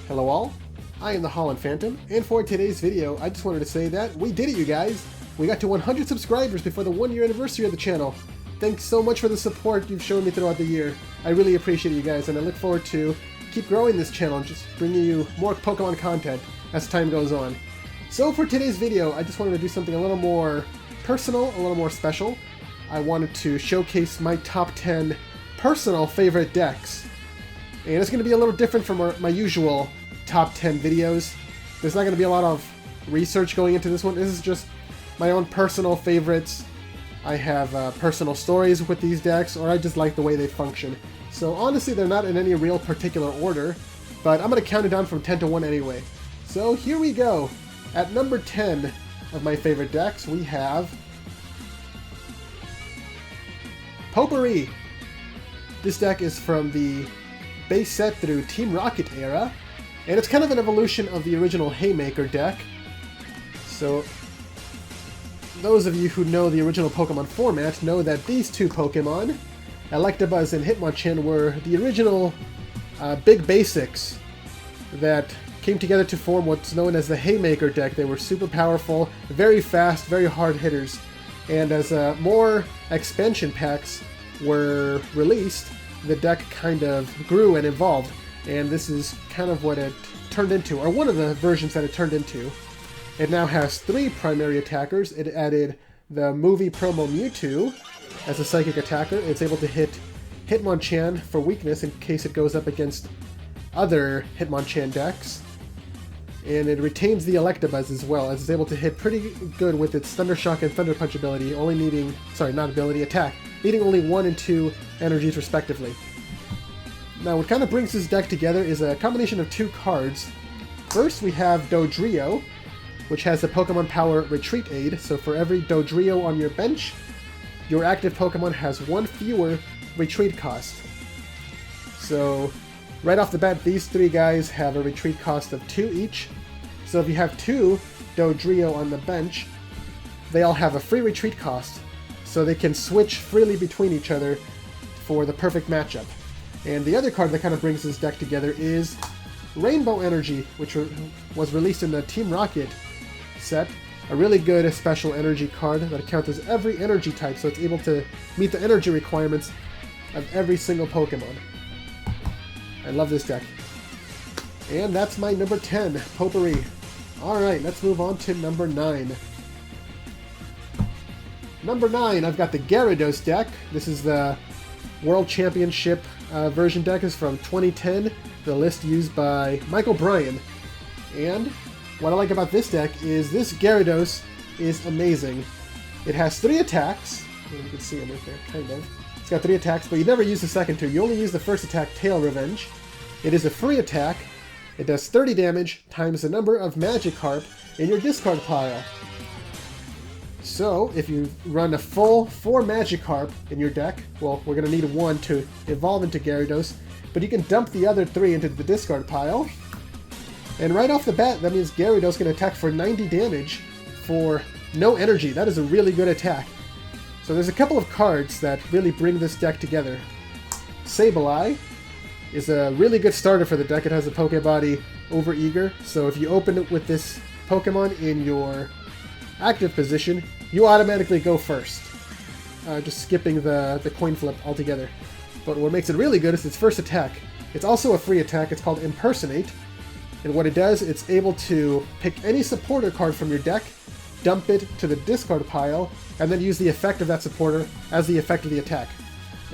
Hello all, I am the Holland Phantom, and for today's video, I just wanted to say that we did it, you guys! We got to 100 subscribers before the 1 year anniversary of the channel. Thanks so much for the support you've shown me throughout the year. I really appreciate you guys, and I look forward to keep growing this channel and just bringing you more Pokemon content as time goes on. So for today's video, I just wanted to do something a little more personal, a little more special. I wanted to showcase my top 10 personal favorite decks. And it's going to be a little different from my usual top 10 videos. There's not going to be a lot of research going into this one. This is just my own personal favorites. I have personal stories with these decks, or I just like the way they function. So honestly, they're not in any real particular order, but I'm going to count it down from 10 to 1 anyway. So here we go. At number 10 of my favorite decks, we have Potpourri. This deck is from the base set through Team Rocket era, and it's kind of an evolution of the original Haymaker deck. So those of you who know the original Pokemon format know that these two Pokemon, Electabuzz and Hitmonchan, were the original big basics that came together to form what's known as the Haymaker deck. They were super powerful, very fast, very hard hitters, and as more expansion packs were released, the deck kind of grew and evolved, and this is kind of what it turned into, or one of the versions that it turned into. It now has 3 primary attackers. It added the movie promo Mewtwo as a psychic attacker. It's able to hit Hitmonchan for weakness in case it goes up against other Hitmonchan decks. And it retains the Electabuzz as well, as it's able to hit pretty good with its Thunder Shock and Thunder Punch ability, only needing, sorry, not ability, attack, needing only 1 and 2 energies respectively. Now what kind of brings this deck together is a combination of 2 cards. First we have Dodrio, which has the Pokemon Power Retreat Aid, so for every Dodrio on your bench, your active Pokemon has 1 fewer retreat cost. So right off the bat, these 3 guys have a retreat cost of 2 each. So if you have 2 Dodrio on the bench, they all have a free retreat cost, so they can switch freely between each other for the perfect matchup. And the other card that kind of brings this deck together is Rainbow Energy, which was released in the Team Rocket set. A really good special energy card that counters every energy type, so it's able to meet the energy requirements of every single Pokemon. I love this deck. And that's my number 10, Potpourri. Alright, let's move on to number 9. Number 9, I've got the Gyarados deck. This is the World Championship version deck. Is from 2010, the list used by Michael Bryan. And what I like about this deck is this Gyarados is amazing. It has 3 attacks. You can see them right there, kind of. It's got 3 attacks, but you never use the second 2. You only use the first attack, Tail Revenge. It is a free attack. It does 30 damage times the number of Magikarp in your discard pile. So, if you run a full 4 Magikarp in your deck, well, we're going to need 1 to evolve into Gyarados, but you can dump the other 3 into the discard pile. And right off the bat, that means Gyarados can attack for 90 damage for no energy. That is a really good attack. So there's a couple of cards that really bring this deck together. Sableye is a really good starter for the deck. It has a Pokebody Overeager, so if you open it with this Pokemon in your active position, you automatically go first, just skipping the coin flip altogether. But what makes it really good is its first attack. It's also a free attack. It's called Impersonate, and what it does, it's able to pick any supporter card from your deck, dump it to the discard pile, and then use the effect of that supporter as the effect of the attack.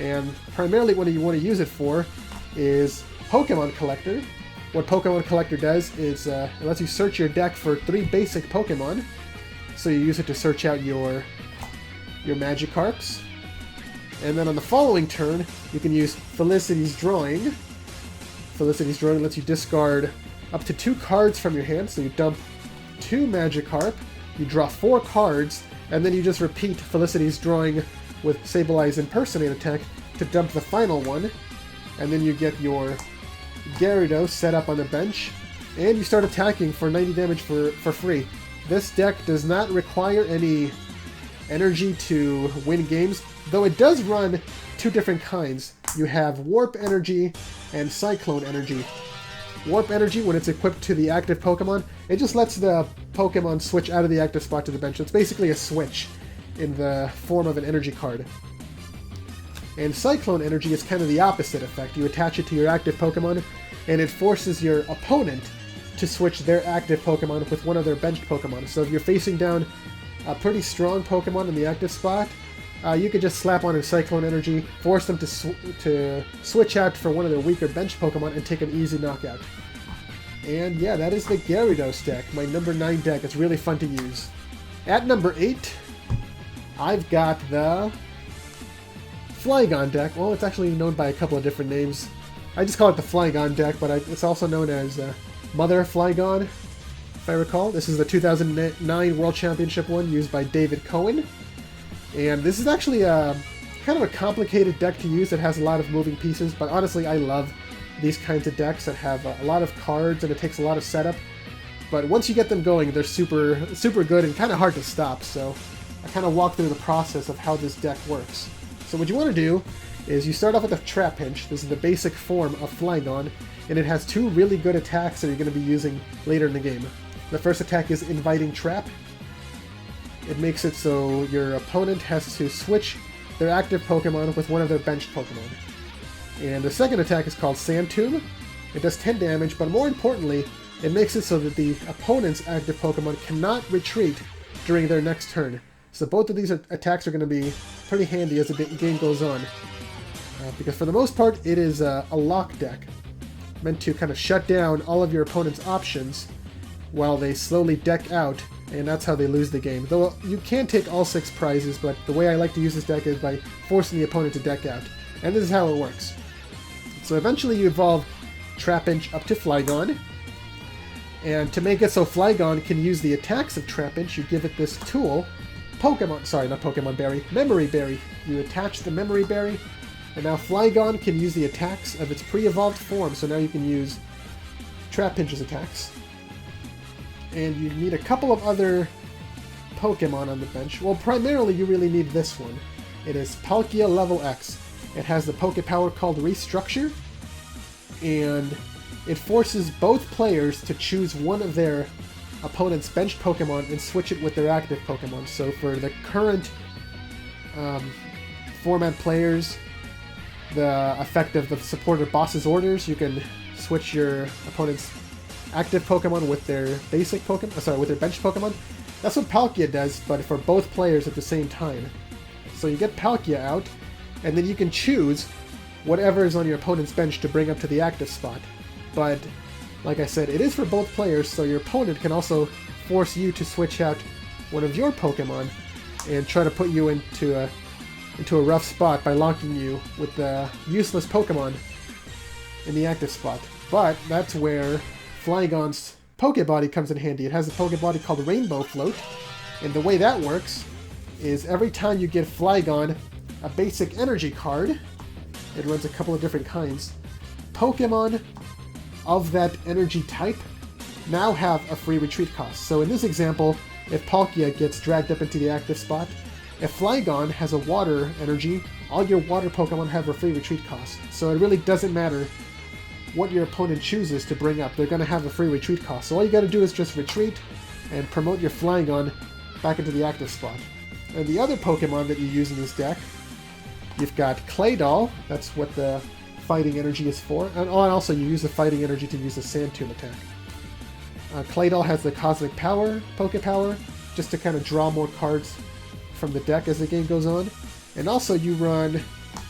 And primarily what you want to use it for is Pokemon Collector. What Pokemon Collector does is it lets you search your deck for 3 basic Pokemon. So you use it to search out your Magikarps. And then on the following turn, you can use Felicity's Drawing. Felicity's Drawing lets you discard up to 2 cards from your hand. So you dump 2 Magikarp, you draw 4 cards, and then you just repeat Felicity's Drawing with Sableye's Impersonate attack to dump the final one. And then you get your Gyarados set up on the bench, and you start attacking for 90 damage for free. This deck does not require any energy to win games, though it does run 2 different kinds. You have Warp Energy and Cyclone Energy. Warp Energy, when it's equipped to the active Pokemon, it just lets the Pokemon switch out of the active spot to the bench. It's basically a switch in the form of an energy card. And Cyclone Energy is kind of the opposite effect. You attach it to your active Pokemon, and it forces your opponent to switch their active Pokemon with one of their benched Pokemon. So if you're facing down a pretty strong Pokemon in the active spot, you could just slap on a Cyclone Energy, force them to switch out for one of their weaker bench Pokemon, and take an easy knockout. And yeah, that is the Gyarados deck, my number 9 deck. It's really fun to use. At number 8, I've got the Flygon deck. Well, it's actually known by a couple of different names. I just call it the Flygon deck, but it's also known as Mother Flygon, if I recall. This is the 2009 World Championship one, used by David Cohen. And this is actually kind of a complicated deck to use. It has a lot of moving pieces, but honestly, I love these kinds of decks that have a lot of cards and it takes a lot of setup. But once you get them going, they're super good and kind of hard to stop. So I kind of walk through the process of how this deck works. So what you want to do is you start off with a Trapinch. This is the basic form of Flygon, and it has 2 really good attacks that you're going to be using later in the game. The first attack is Inviting Trap. It makes it so your opponent has to switch their active Pokemon with one of their benched Pokemon. And the second attack is called Sand Tomb. It does 10 damage, but more importantly, it makes it so that the opponent's active Pokemon cannot retreat during their next turn. So both of these attacks are going to be pretty handy as the game goes on. Because for the most part, it is a lock deck, meant to kind of shut down all of your opponent's options while they slowly deck out, and that's how they lose the game. Though you can take all 6 prizes, but the way I like to use this deck is by forcing the opponent to deck out. And this is how it works. So eventually you evolve Trapinch up to Flygon, and to make it so Flygon can use the attacks of Trapinch, you give it this tool, Memory Berry. You attach the Memory Berry, and now Flygon can use the attacks of its pre-evolved form, so now you can use Trapinch's attacks. And you need a couple of other Pokemon on the bench. Well, primarily you really need this one. It is Palkia Level X. It has the Pokepower called Restructure, and it forces both players to choose one of their opponent's benched Pokemon and switch it with their active Pokemon. So for the current format players, the effect of the supporter boss's orders, you can switch your opponent's active Pokemon with their basic Pokemon, with their benched Pokemon. That's what Palkia does, but for both players at the same time. So you get Palkia out, and then you can choose whatever is on your opponent's bench to bring up to the active spot. But like I said, it is for both players, so your opponent can also force you to switch out one of your Pokemon and try to put you into a rough spot by locking you with the useless Pokemon in the active spot. But that's where Flygon's Pokebody comes in handy. It has a Pokebody called Rainbow Float, and the way that works is every time you give Flygon a basic energy card, it runs a couple of different kinds, Pokemon of that energy type now have a free retreat cost. So in this example, if Palkia gets dragged up into the active spot, if Flygon has a water energy, all your water Pokemon have a free retreat cost. So it really doesn't matter what your opponent chooses to bring up, they're going to have a free retreat cost. So all you got to do is just retreat and promote your Flygon back into the active spot. And the other Pokemon that you use in this deck, you've got Claydol, that's what the fighting energy is for, and also you use the fighting energy to use the Sand Tomb attack. Claydol has the Cosmic Power, Pokepower, just to kind of draw more cards from the deck as the game goes on. And also you run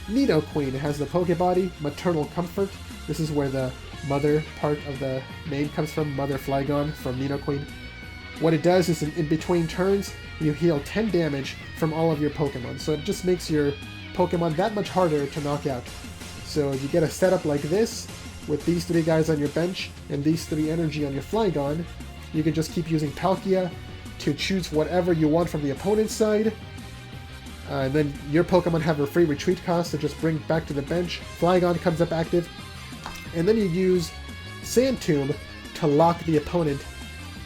Nidoqueen. It has the Pokebody, Maternal Comfort. This is where the mother part of the name comes from, Mother Flygon from Nidoqueen. What it does is in between turns, you heal 10 damage from all of your Pokemon. So it just makes your Pokemon that much harder to knock out. So you get a setup like this, with these 3 guys on your bench, and these 3 energy on your Flygon. You can just keep using Palkia to choose whatever you want from the opponent's side. And then your Pokemon have a free retreat cost to just bring back to the bench. Flygon comes up active. And then you use Sand Tomb to lock the opponent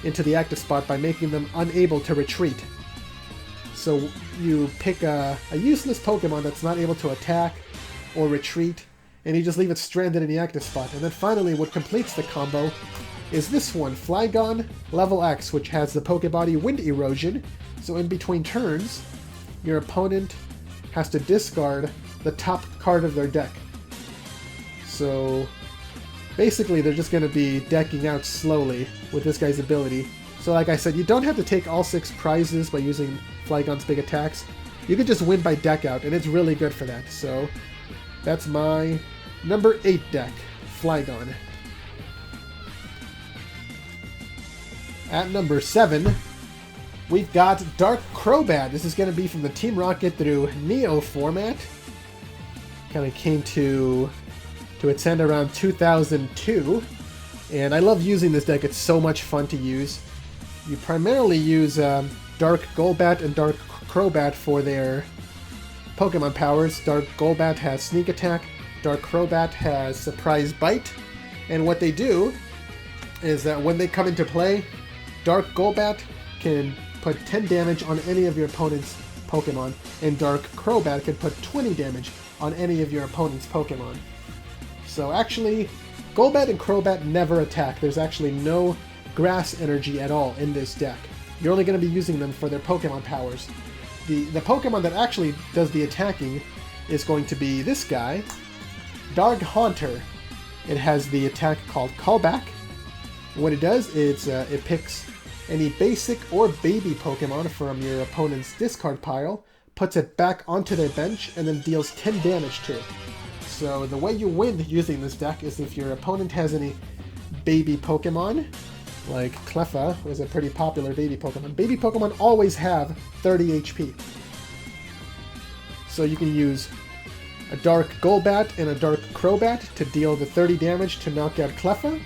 into the active spot by making them unable to retreat. So you pick a useless Pokemon that's not able to attack or retreat, and you just leave it stranded in the active spot. And then finally, what completes the combo is this one, Flygon level X, which has the Pokebody Wind Erosion. So in between turns, your opponent has to discard the top card of their deck. So basically, they're just going to be decking out slowly with this guy's ability. So like I said, you don't have to take all 6 prizes by using Flygon's big attacks. You can just win by deck out, and it's really good for that. So that's my number 8 deck, Flygon. At number 7, we've got Dark Crowbat. This is going to be from the Team Rocket through Neo format. Kind of came to its end around 2002. And I love using this deck. It's so much fun to use. You primarily use Dark Golbat and Dark Crowbat for their Pokemon powers. Dark Golbat has Sneak Attack. Dark Crowbat has Surprise Bite. And what they do is that when they come into play, Dark Golbat can put 10 damage on any of your opponent's Pokemon, and Dark Crowbat can put 20 damage on any of your opponent's Pokemon. So actually, Golbat and Crowbat never attack. There's actually no grass energy at all in this deck. You're only going to be using them for their Pokemon powers. The Pokemon that actually does the attacking is going to be this guy, Dark Haunter. It has the attack called Callback. What it does is it picks any basic or baby Pokemon from your opponent's discard pile, puts it back onto their bench, and then deals 10 damage to it. So the way you win using this deck is if your opponent has any baby Pokemon, like Cleffa was a pretty popular baby Pokemon. Baby Pokemon always have 30 HP. So you can use a Dark Golbat and a Dark Crowbat to deal the 30 damage to knock out Cleffa.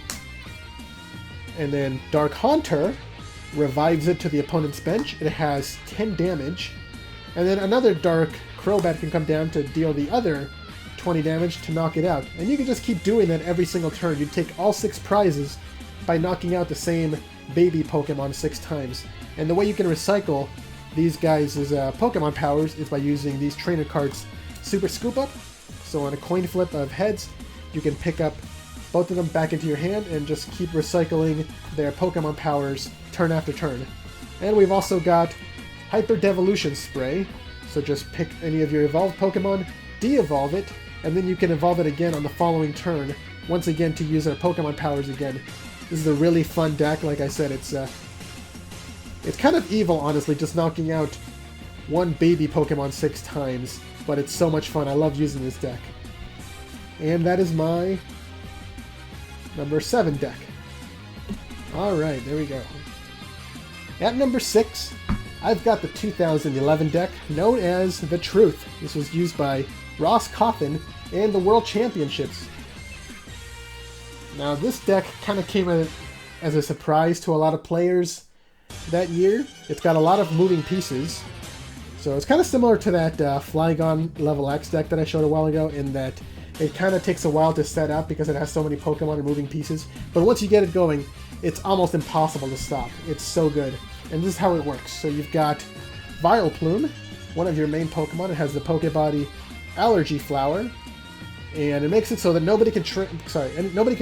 And then Dark Haunter revives it to the opponent's bench. It has 10 damage. And then another Dark Crowbat can come down to deal the other 20 damage to knock it out. And you can just keep doing that every single turn. You take all 6 prizes by knocking out the same baby Pokemon 6 times. And the way you can recycle these guys' Pokemon powers is by using these trainer cards Super Scoop Up. So on a coin flip of heads, you can pick up both of them back into your hand and just keep recycling their Pokemon powers turn after turn. And we've also got Hyper Devolution Spray. So just pick any of your evolved Pokemon, de-evolve it, and then you can evolve it again on the following turn, once again to use our Pokemon powers again. This is a really fun deck. Like I said, it's kind of evil, honestly, just knocking out one baby Pokemon 6 times, but it's so much fun. I love using this deck. And that is my number 7 deck. Alright, there we go. At number 6, I've got the 2011 deck known as The Truth. This was used by Ross Coffin and the World Championships. Now this deck kind of came as a surprise to a lot of players that year. It's got a lot of moving pieces. So it's kind of similar to that Flygon level X deck that I showed a while ago, in that it kind of takes a while to set up because it has so many Pokemon and moving pieces. But once you get it going, it's almost impossible to stop. It's so good. And this is how it works. So you've got Vileplume, one of your main Pokemon. It has the Pokebody Allergy Flower, and it makes it so that nobody can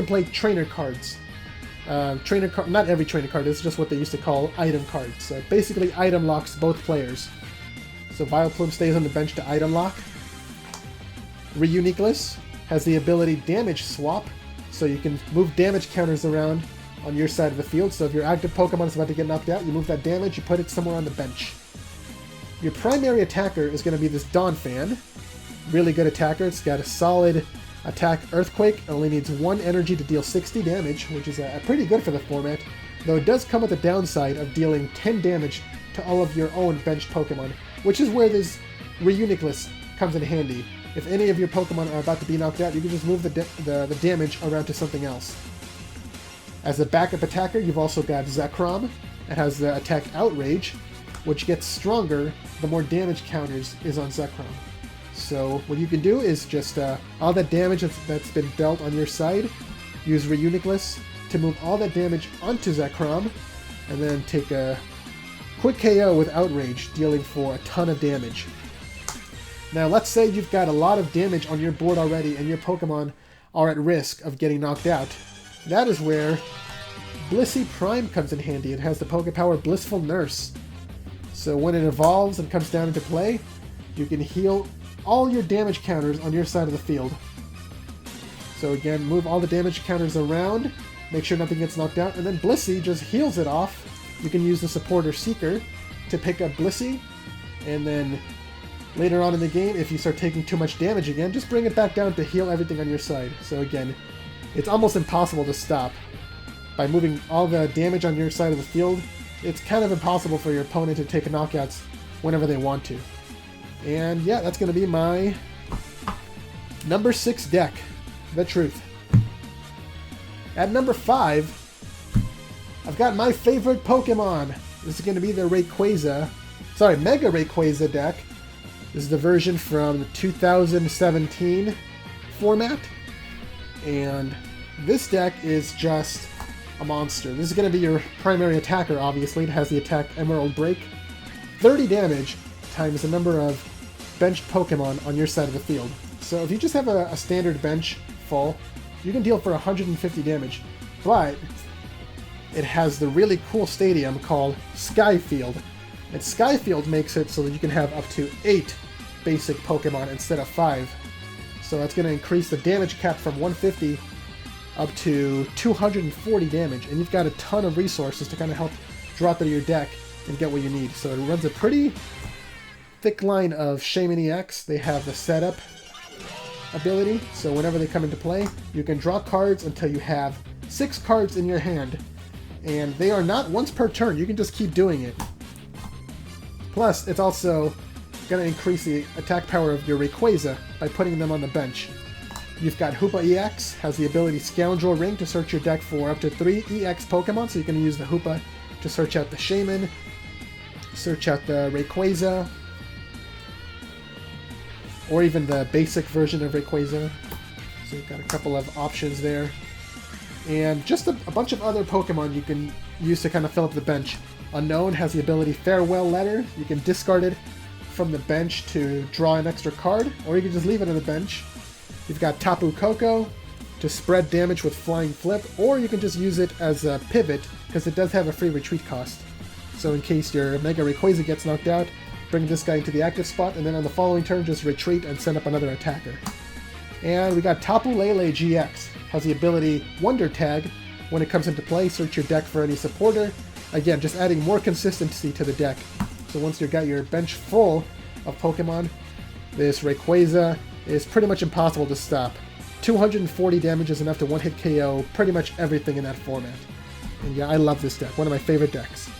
play trainer cards. Not every trainer card. It's just what they used to call item cards. So basically, item locks both players. So Vileplume stays on the bench to item lock. Reuniqueless has the ability Damage Swap, so you can move damage counters around on your side of the field. So if your active Pokemon is about to get knocked out, you move that damage, you put it somewhere on the bench. Your primary attacker is going to be this Donphan. Really good attacker. It's got a solid attack Earthquake. It only needs 1 energy to deal 60 damage, which is pretty good for the format, though it does come with the downside of dealing 10 damage to all of your own benched Pokemon, which is where this Reuniqueless comes in handy. If any of your Pokemon are about to be knocked out, you can just move the damage around to something else. As a backup attacker, you've also got Zekrom. It has the attack Outrage, which gets stronger the more damage counters is on Zekrom. So what you can do is just all that damage that's been dealt on your side, use Reuniqueless to move all that damage onto Zekrom, and then take a quick KO with Outrage, dealing for a ton of damage. Now let's say you've got a lot of damage on your board already and your Pokemon are at risk of getting knocked out. That is where Blissey Prime comes in handy. It has the Pokepower Blissful Nurse. So when it evolves and comes down into play, you can heal all your damage counters on your side of the field. So again, move all the damage counters around, make sure nothing gets knocked out, and then Blissey just heals it off. You can use the Supporter Seeker to pick up Blissey, and then later on in the game, if you start taking too much damage again, just bring it back down to heal everything on your side. So again, it's almost impossible to stop. By moving all the damage on your side of the field, it's kind of impossible for your opponent to take knockouts whenever they want to. And yeah, that's going to be my number 6 deck, The Truth. At number 5, I've got my favorite Pokemon. This is going to be the Mega Rayquaza deck. This is the version from the 2017 format. And this deck is just a monster. This is going to be your primary attacker, obviously. It has the attack Emerald Break. 30 damage times the number of benched Pokemon on your side of the field. So if you just have a standard bench full, you can deal for 150 damage. But it has the really cool stadium called Skyfield. And Skyfield makes it so that you can have up to 8 basic Pokemon instead of 5. So that's going to increase the damage cap from 150 up to 240 damage. And you've got a ton of resources to kind of help draw through your deck and get what you need. So it runs a pretty thick line of Shaymin EX. They have the setup ability, so whenever they come into play, you can draw cards until you have 6 cards in your hand. And they are not once per turn, you can just keep doing it. Plus, it's also going to increase the attack power of your Rayquaza by putting them on the bench. You've got Hoopa EX, has the ability Scoundrel Ring to search your deck for up to 3 EX Pokemon, so you can use the Hoopa to search out the Shaymin, search out the Rayquaza, or even the basic version of Rayquaza. So you've got a couple of options there. And just a bunch of other Pokemon you can use to kind of fill up the bench. Unknown has the ability Farewell Letter. You can discard it from the bench to draw an extra card, or you can just leave it on the bench. You've got Tapu Koko to spread damage with Flying Flip, or you can just use it as a pivot, because it does have a free retreat cost. So in case your Mega Rayquaza gets knocked out, bring this guy into the active spot, and then on the following turn just retreat and send up another attacker. And we got Tapu Lele GX. Has the ability Wonder Tag. When it comes into play, search your deck for any supporter. Again, just adding more consistency to the deck. So once you've got your bench full of Pokemon, this Rayquaza is pretty much impossible to stop. 240 damage is enough to one-hit KO pretty much everything in that format. And yeah, I love this deck. One of my favorite decks.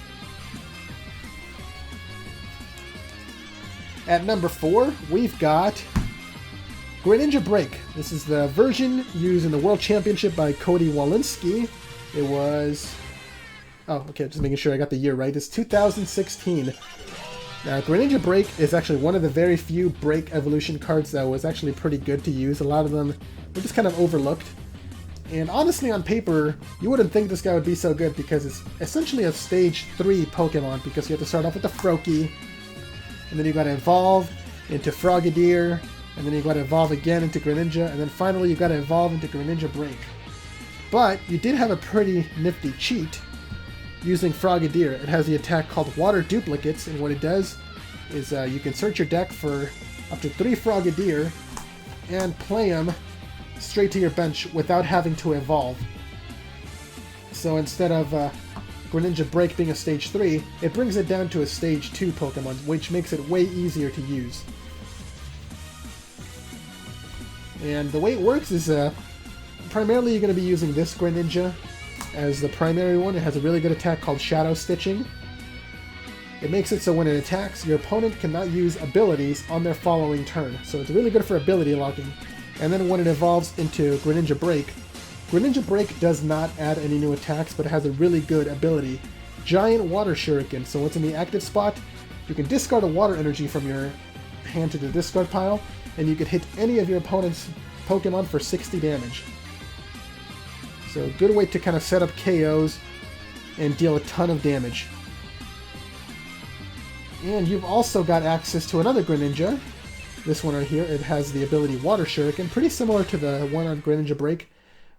At number 4, we've got Greninja Break. This is the version used in the World Championship by Cody Walensky. It was... oh, okay, just making sure I got the year right. It's 2016. Now, Greninja Break is actually one of the very few Break Evolution cards that was actually pretty good to use. A lot of them were just kind of overlooked. And honestly, on paper, you wouldn't think this guy would be so good because it's essentially a Stage 3 Pokemon, because you have to start off with the Froakie, and then you got to evolve into Frogadier, and then you got to evolve again into Greninja, and then finally you got to evolve into Greninja Break. But you did have a pretty nifty cheat using Frogadier. It has the attack called Water Duplicates, and what it does is you can search your deck for up to 3 Frogadier and play them straight to your bench without having to evolve. So instead of Greninja Break being a Stage 3, it brings it down to a Stage 2 Pokemon, which makes it way easier to use. And the way it works is primarily you're going to be using this Greninja as the primary one. It has a really good attack called Shadow Stitching. It makes it so when it attacks, your opponent cannot use abilities on their following turn. So it's really good for ability locking. And then when it evolves into Greninja Break does not add any new attacks, but it has a really good ability, Giant Water Shuriken. So once in the active spot, you can discard a water energy from your hand to the discard pile, and you can hit any of your opponent's Pokemon for 60 damage. So a good way to kind of set up KOs and deal a ton of damage. And you've also got access to another Greninja, This one right here, it has the ability Water Shuriken, pretty similar to the one on Greninja Break,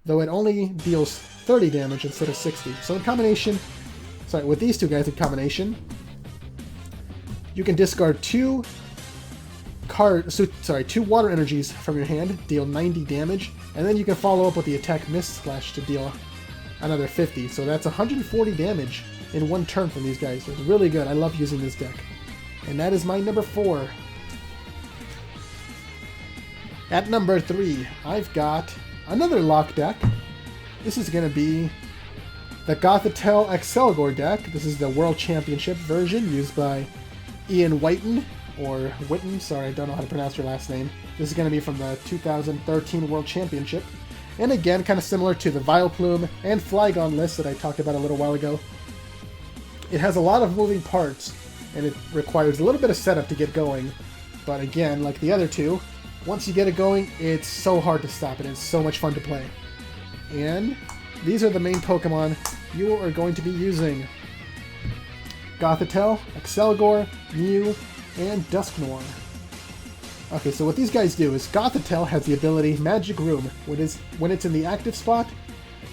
though it only deals 30 damage instead of 60. So in combination, sorry, with these two guys in combination, you can discard two water energies from your hand, deal 90 damage, and then you can follow up with the attack Mist Slash to deal another 50. So that's 140 damage in one turn from these guys. It's really good. I love using this deck. And that is my number 4. At number 3, I've got another lock deck. This is going to be the Gothitelle XL Gore deck. This is the World Championship version used by Ian Whiten, or Witten, sorry, I don't know how to pronounce your last name. This is going to be from the 2013 World Championship. And again, kind of similar to the Vileplume and Flygon list that I talked about a little while ago. It has a lot of moving parts, and it requires a little bit of setup to get going. But again, like the other two, once you get it going, it's so hard to stop it. It's so much fun to play. And these are the main Pokemon you are going to be using. Gothitelle, XL Gore, Mew, and Dusknoir. Okay, so what these guys do is Gothitelle has the ability Magic Room. When it's in the active spot,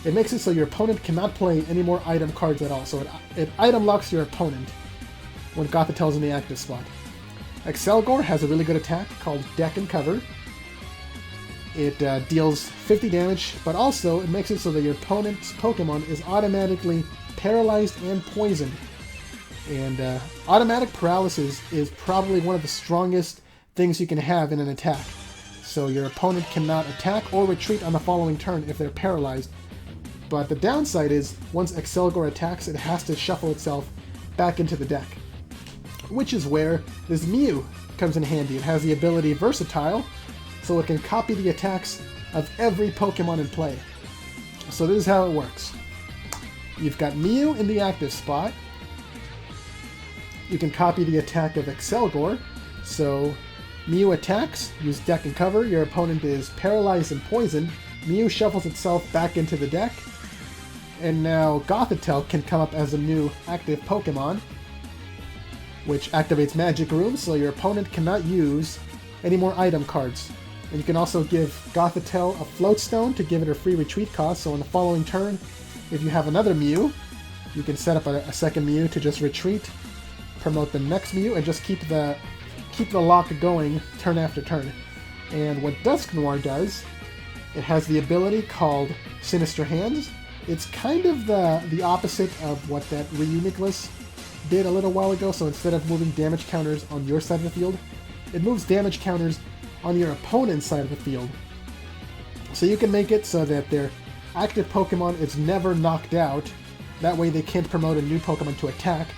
it makes it so your opponent cannot play any more item cards at all. So it item locks your opponent when Gothitelle's in the active spot. XL Gore has a really good attack called Deck and Cover. It deals 50 damage, but also it makes it so that your opponent's Pokemon is automatically paralyzed and poisoned. And automatic paralysis is probably one of the strongest things you can have in an attack. So your opponent cannot attack or retreat on the following turn if they're paralyzed. But the downside is, once XL Gore attacks, it has to shuffle itself back into the deck. Which is where this Mew comes in handy. It has the ability Versatile, so it can copy the attacks of every Pokemon in play. So this is how it works. You've got Mew in the active spot. You can copy the attack of XL Gore. So Mew attacks, use Deck and Cover, your opponent is paralyzed and poisoned. Mew shuffles itself back into the deck. And now Gothitelle can come up as a new active Pokemon, which activates Magic Room, so your opponent cannot use any more item cards. And you can also give Gothitelle a Float Stone to give it a free retreat cost, so on the following turn, if you have another Mew, you can set up a second Mew to just retreat, promote the next Mew, and just keep the lock going turn after turn. And what Dusknoir does, it has the ability called Sinister Hands. It's kind of the opposite of what that Reuniclus did a little while ago. So instead of moving damage counters on your side of the field, it moves damage counters on your opponent's side of the field. So you can make it so that their active Pokemon is never knocked out. That way they can't promote a new Pokemon to attack.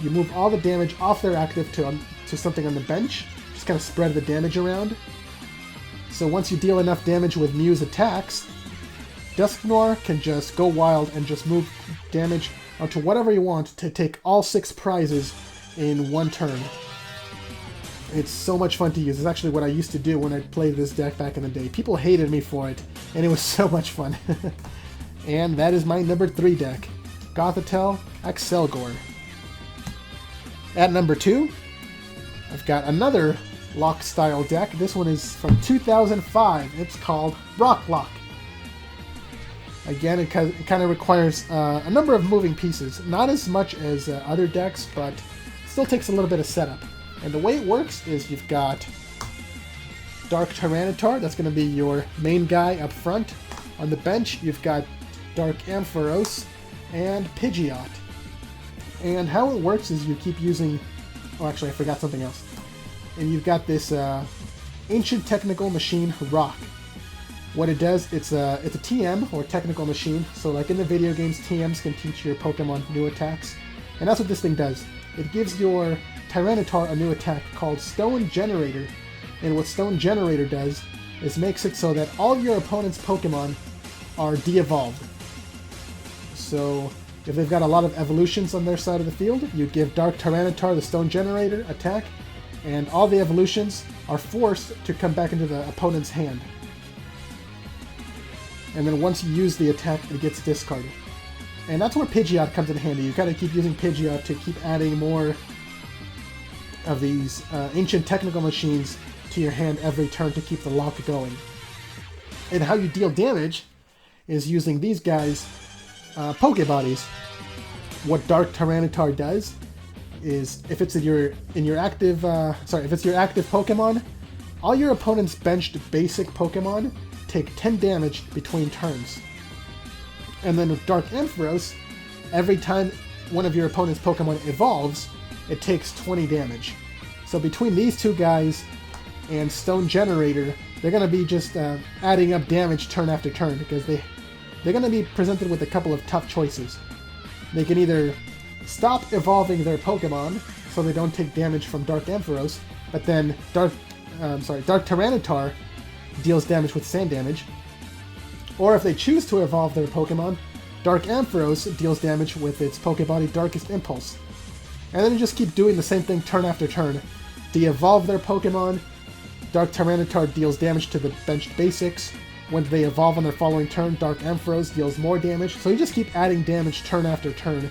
You move all the damage off their active to something on the bench. Just kind of spread the damage around. So once you deal enough damage with Mew's attacks, Dusknoir can just go wild and just move damage onto whatever you want to take all 6 prizes in one turn. It's so much fun to use. It's actually what I used to do when I played this deck back in the day. People hated me for it, and it was so much fun. And that is my number 3 deck, Gothitelle XL Gore. At number 2, I've got another lock style deck. This one is from 2005. It's called Rocklock. Again, it kind of requires a number of moving pieces. Not as much as other decks, but still takes a little bit of setup. And the way it works is you've got Dark Tyranitar. That's going to be your main guy up front. On the bench, you've got Dark Ampharos and Pidgeot. And how it works is you keep using... Oh, actually, I forgot something else. And you've got this Ancient Technical Machine Rock. What it does, it's a TM, or Technical Machine. So like in the video games, TMs can teach your Pokemon new attacks. And that's what this thing does. It gives your Tyranitar a new attack called Stone Generator. And what Stone Generator does is makes it so that all your opponent's Pokemon are de-evolved. So if they've got a lot of evolutions on their side of the field, you give Dark Tyranitar the Stone Generator attack, and all the evolutions are forced to come back into the opponent's hand. And then once you use the attack, it gets discarded. And that's where Pidgeot comes in handy. You gotta keep using Pidgeot to keep adding more of these ancient technical machines to to your hand every turn to keep the lock going. And how you deal damage is using these guys, Pokebodies. What Dark Tyranitar does is if it's your active Pokemon, all your opponent's benched basic Pokemon take 10 damage between turns. And then with Dark Ampharos, every time one of your opponent's Pokemon evolves, it takes 20 damage. So between these two guys and Stone Generator, they're going to be just adding up damage turn after turn, because they're going to be presented with a couple of tough choices. They can either stop evolving their Pokemon so they don't take damage from Dark Ampharos, but then Dark Tyranitar deals damage with sand damage. Or if they choose to evolve their Pokemon, Dark Ampharos deals damage with its Pokebody Darkest Impulse. And then you just keep doing the same thing turn after turn. De-evolve their Pokemon, Dark Tyranitar deals damage to the benched basics. When they evolve on their following turn, Dark Ampharos deals more damage. So you just keep adding damage turn after turn.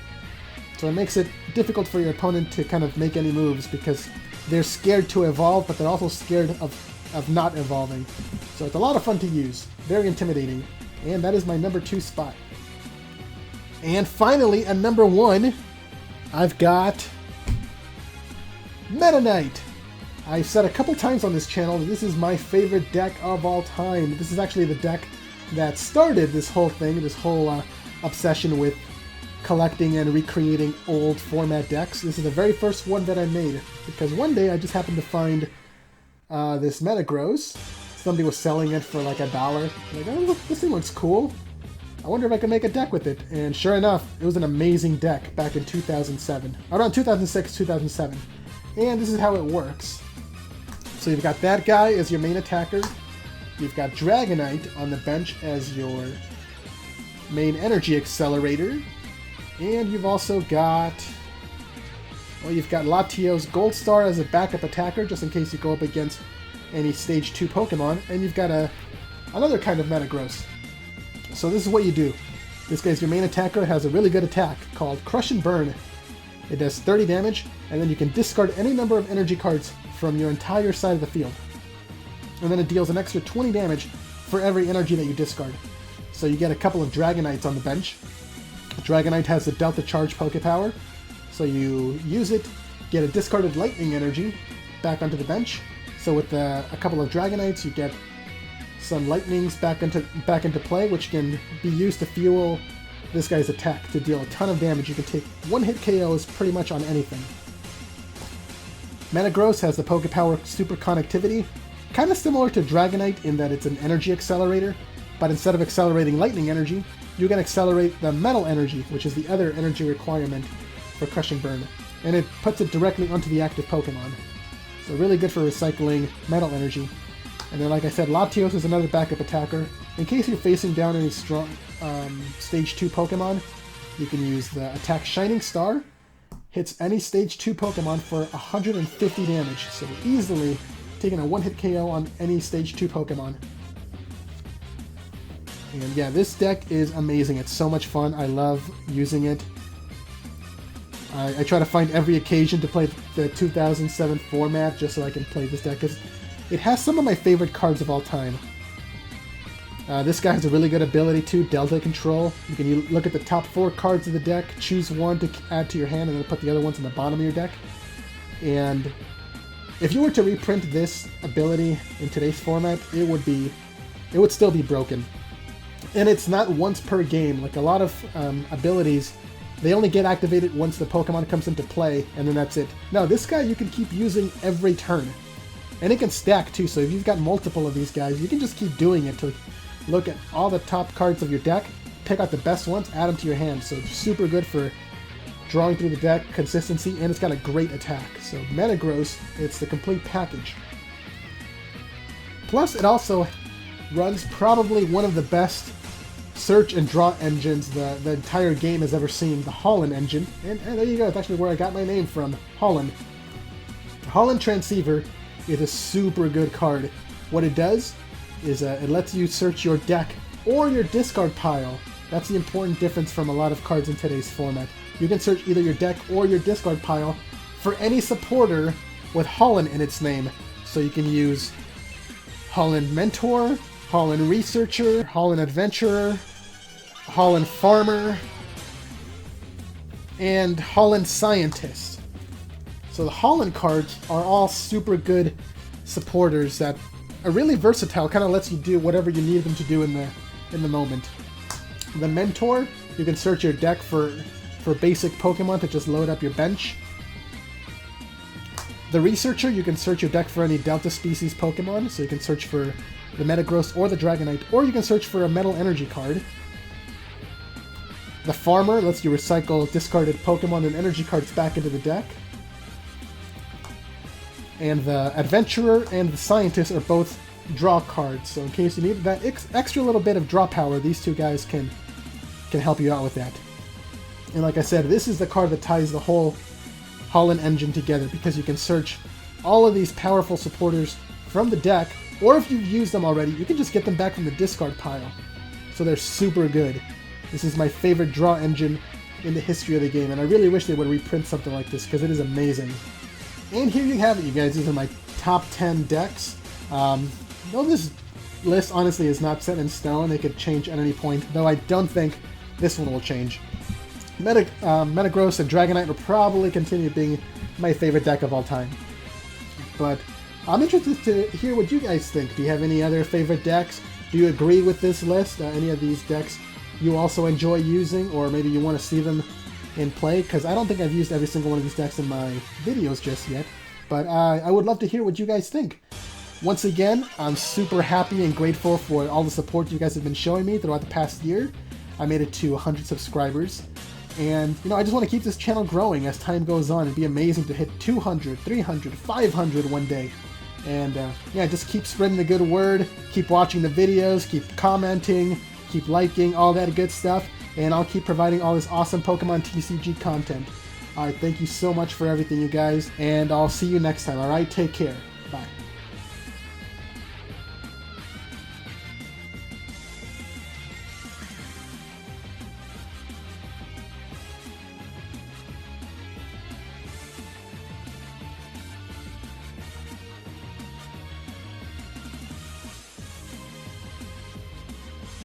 So it makes it difficult for your opponent to kind of make any moves, because they're scared to evolve, but they're also scared of not evolving. So it's a lot of fun to use. Very intimidating. And that is my number 2 spot. And finally, at number 1, I've got Meta Knight. I've said a couple times on this channel that this is my favorite deck of all time. This is actually the deck that started this whole thing, this whole obsession with collecting and recreating old format decks. This is the very first one that I made, because one day I just happened to find this Metagross. Somebody was selling it for like $1. Like, oh, look, this thing looks cool. I wonder if I can make a deck with it. And sure enough, it was an amazing deck back in 2007. Around 2006, 2007. And this is how it works. So you've got that guy as your main attacker. You've got Dragonite on the bench as your main energy accelerator. And you've also got... well, you've got Latios Gold Star as a backup attacker, just in case you go up against any Stage 2 Pokemon. And you've got another kind of Metagross. So this is what you do. This guy's your main attacker, has a really good attack called Crush and Burn. It does 30 damage, and then you can discard any number of energy cards from your entire side of the field. And then it deals an extra 20 damage for every energy that you discard. So you get a couple of Dragonites on the bench. Dragonite has the Delta Charge Pokepower, so you use it, get a discarded Lightning Energy back onto the bench. So with a couple of Dragonites, you get some Lightnings back into play, which can be used to fuel this guy's attack to deal a ton of damage. You can take one-hit KOs pretty much on anything. Metagross has the Pokepower Super Connectivity, kind of similar to Dragonite in that it's an energy accelerator, but instead of accelerating Lightning Energy, you can accelerate the Metal Energy, which is the other energy requirement for Crushing Burn, and it puts it directly onto the active Pokemon. So really good for recycling Metal Energy. And then, like I said, Latios is another backup attacker. In case you're facing down any strong Stage 2 Pokemon, you can use the attack Shining Star. Hits any Stage 2 Pokemon for 150 damage, so easily taking a one-hit KO on any Stage 2 Pokemon. And yeah, this deck is amazing. It's so much fun. I love using it. I try to find every occasion to play the 2007 format just so I can play this deck, because it has some of my favorite cards of all time. This guy has a really good ability too, Delta Control. You can look at the top 4 cards of the deck, choose one to add to your hand, and then put the other ones on the bottom of your deck. And if you were to reprint this ability in today's format, it would still be broken. And it's not once per game. Like a lot of abilities, they only get activated once the Pokemon comes into play, and then that's it. No, this guy you can keep using every turn. And it can stack too, so if you've got multiple of these guys, you can just keep doing it to look at all the top cards of your deck, pick out the best ones, add them to your hand. So it's super good for drawing through the deck, consistency, and it's got a great attack. So Metagross, it's the complete package. Plus, it also runs probably one of the best search and draw engines the entire game has ever seen, the Holland engine. And there you go, it's actually where I got my name from, Holland. Holland Transceiver is a super good card. What it does is it lets you search your deck or your discard pile. That's the important difference from a lot of cards in today's format. You can search either your deck or your discard pile for any supporter with Holland in its name. So you can use Holland Mentor, Holland Researcher, Holland Adventurer, Holland Farmer, and Holland Scientist. So the Holland cards are all super good supporters that are really versatile, kind of lets you do whatever you need them to do in the moment. The Mentor, you can search your deck for basic Pokemon to just load up your bench. The Researcher, you can search your deck for any Delta species Pokemon, so you can search for the Metagross or the Dragonite, or you can search for a Metal Energy card. The Farmer lets you recycle discarded Pokemon and energy cards back into the deck. And the Adventurer and the Scientist are both draw cards, so in case you need that extra little bit of draw power, these two guys can help you out with that. And like I said, this is the card that ties the whole Holland engine together, because you can search all of these powerful supporters from the deck, or if you've used them already, you can just get them back from the discard pile. So they're super good. This is my favorite draw engine in the history of the game, and I really wish they would reprint something like this, because it is amazing. And here you have it, you guys. These are my top 10 decks. Though this list honestly is not set in stone, it could change at any point, though I don't think this one will change. Metagross and Dragonite will probably continue being my favorite deck of all time. But I'm interested to hear what you guys think. Do you have any other favorite decks? Do you agree with this list? Any of these decks you also enjoy using, or maybe you want to see them in play? Because I don't think I've used every single one of these decks in my videos just yet. But I would love to hear what you guys think. Once again, I'm super happy and grateful for all the support you guys have been showing me throughout the past year. I made it to 100 subscribers. And, you know, I just want to keep this channel growing as time goes on. It'd be amazing to hit 200, 300, 500 one day. And, yeah, just keep spreading the good word. Keep watching the videos. Keep commenting. Keep liking. All that good stuff. And I'll keep providing all this awesome Pokemon TCG content. Alright, thank you so much for everything, you guys. And I'll see you next time, alright? Take care.